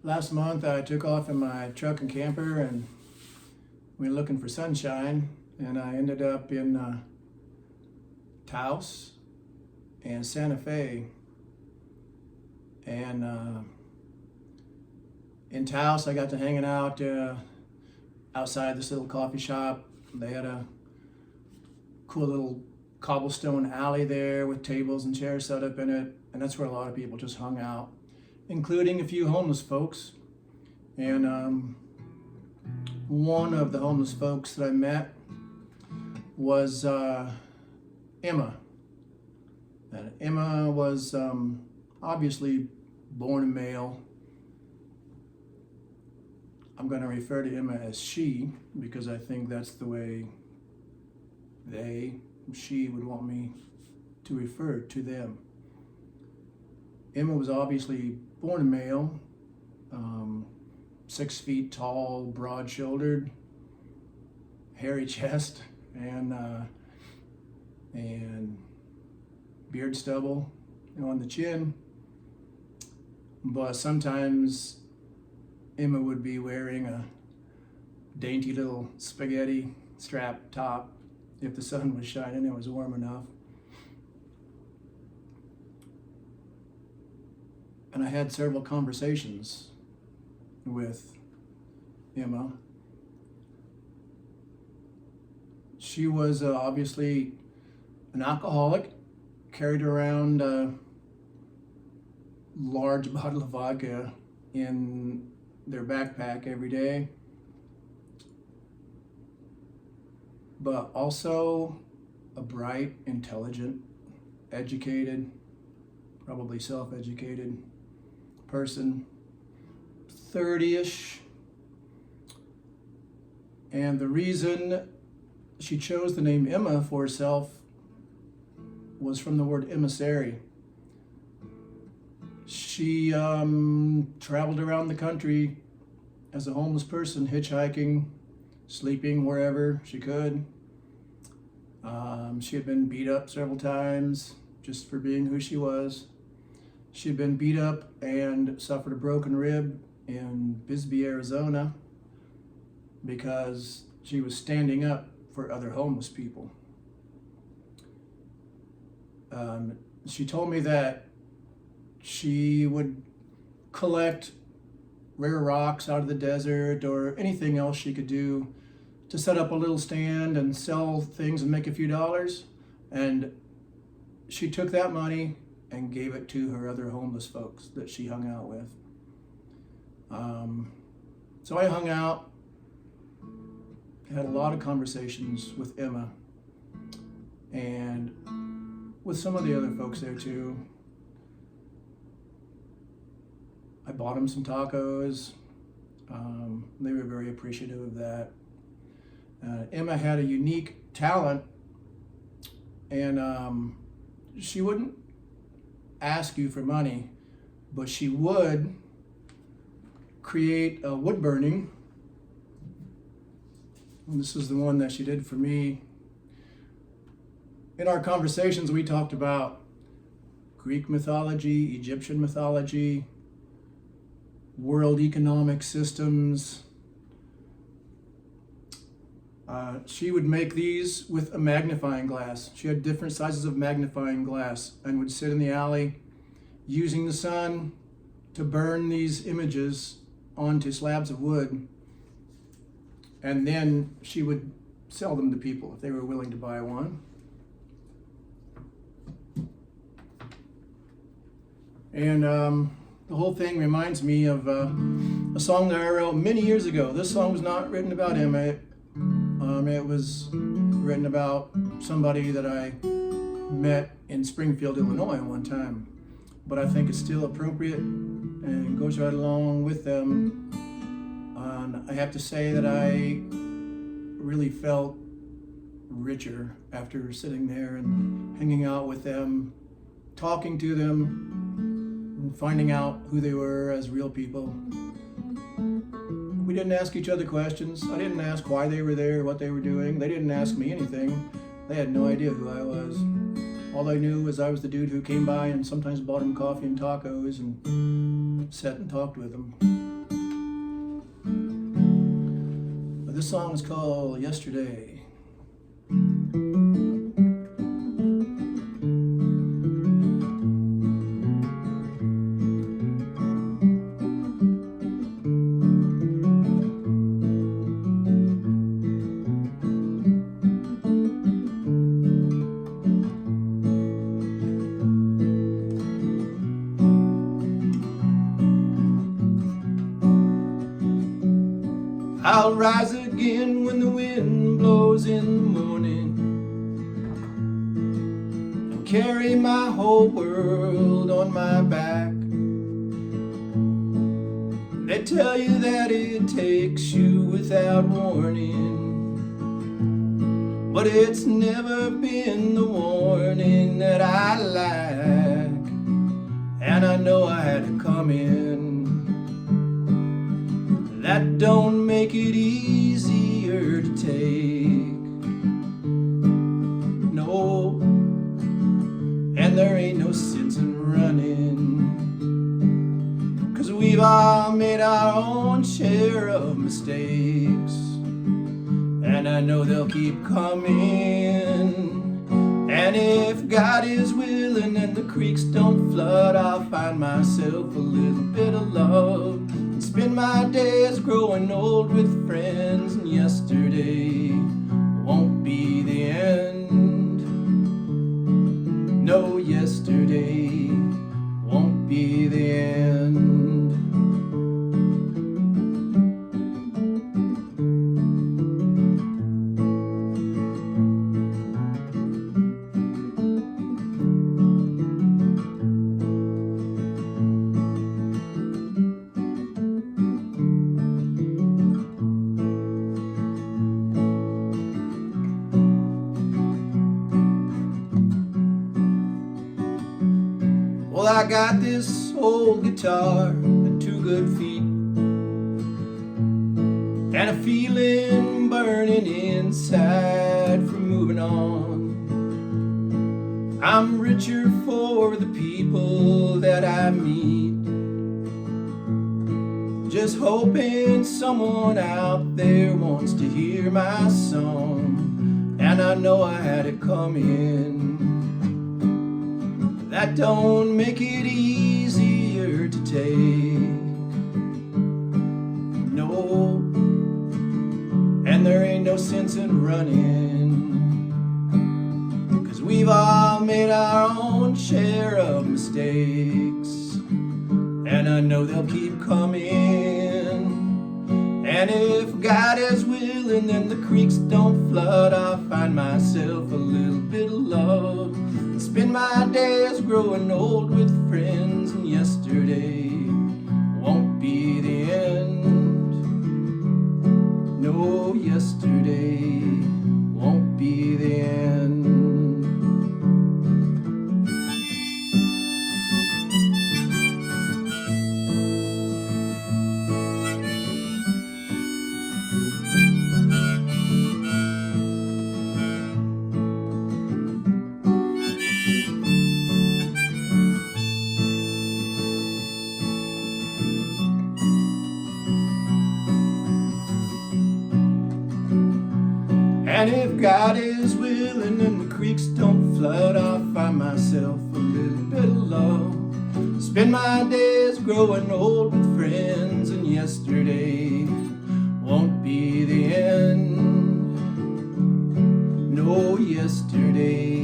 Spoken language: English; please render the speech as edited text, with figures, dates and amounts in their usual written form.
Last month I took off in my truck and camper and went looking for sunshine, and I ended up in Taos and Santa Fe. And in Taos I got to hanging out outside this little coffee shop. They had a cool little cobblestone alley there with tables and chairs set up in it, and that's where a lot of people just hung out, including a few homeless folks. And one of the homeless folks that I met was Emma. And Emma was obviously born a male. I'm going to refer to Emma as she because I think that's the way she would want me to refer to them. Emma was obviously born a male, 6 feet tall, broad-shouldered, hairy chest, and beard stubble on the chin. But sometimes Emma would be wearing a dainty little spaghetti strap top if the sun was shining and it was warm enough. And I had several conversations with Emma. She was obviously an alcoholic, carried around a large bottle of vodka in their backpack every day, but also a bright, intelligent, educated, probably self-educated person, 30-ish. And the reason she chose the name Emma for herself was from the word emissary. She traveled around the country as a homeless person, hitchhiking, sleeping wherever she could. She had been beat up several times just for being who she was. She had been beat up and suffered a broken rib in Bisbee, Arizona, because she was standing up for other homeless people. She told me that she would collect rare rocks out of the desert or anything else she could do to set up a little stand and sell things and make a few dollars. And she took that money and gave it to her other homeless folks that she hung out with. So I hung out, had a lot of conversations with Emma and with some of the other folks there too. I bought them some tacos. They were very appreciative of that. Emma had a unique talent, and she wouldn't ask you for money, but she would create a wood burning. And this is the one that she did for me. In our conversations, we talked about Greek mythology, Egyptian mythology, world economic systems. She would make these with a magnifying glass. She had different sizes of magnifying glass and would sit in the alley using the sun to burn these images onto slabs of wood. And then she would sell them to people if they were willing to buy one. And the whole thing reminds me of a song that I wrote many years ago. This song was not written about Emma. It was written about somebody that I met in Springfield, Illinois one time. But I think it's still appropriate and goes right along with them. I have to say that I really felt richer after sitting there and hanging out with them, talking to them, and finding out who they were as real people. We didn't ask each other questions. I didn't ask why they were there, what they were doing. They didn't ask me anything. They had no idea who I was. All I knew was I was the dude who came by and sometimes bought them coffee and tacos and sat and talked with them. This song is called Yesterday. I'll rise again when the wind blows in the morning and carry my whole world on my back. They tell you that it takes you without warning, but it's never been the warning that I lack, and I know I had to come in. That don't make it easier to take, no, and there ain't no sense in running, 'cause we've all made our own share of mistakes, and I know they'll keep coming. And if God is willing and the creeks don't flood, I'll find myself a little bit of love and spend my days growing old with friends. And yesterday won't be the end. No, yesterday won't be the end. Well, I got this old guitar and two good feet and a feeling burning inside from moving on. I'm richer for the people that I meet, just hoping someone out there wants to hear my song, and I know I had it coming. That don't make it easier to take, no, and there ain't no sense in running, 'cause we've all made our own share of mistakes, and I know they'll keep coming. And if God is willing and the creeks don't flood, I'll find myself a little bit of love and spend my days growing old with friends. And yesterday won't be the end. No, yesterday won't be the end. And if God is willing and the creeks don't flood, I'll find myself a little bit of love, spend my days growing old with friends. And yesterday won't be the end. No, yesterday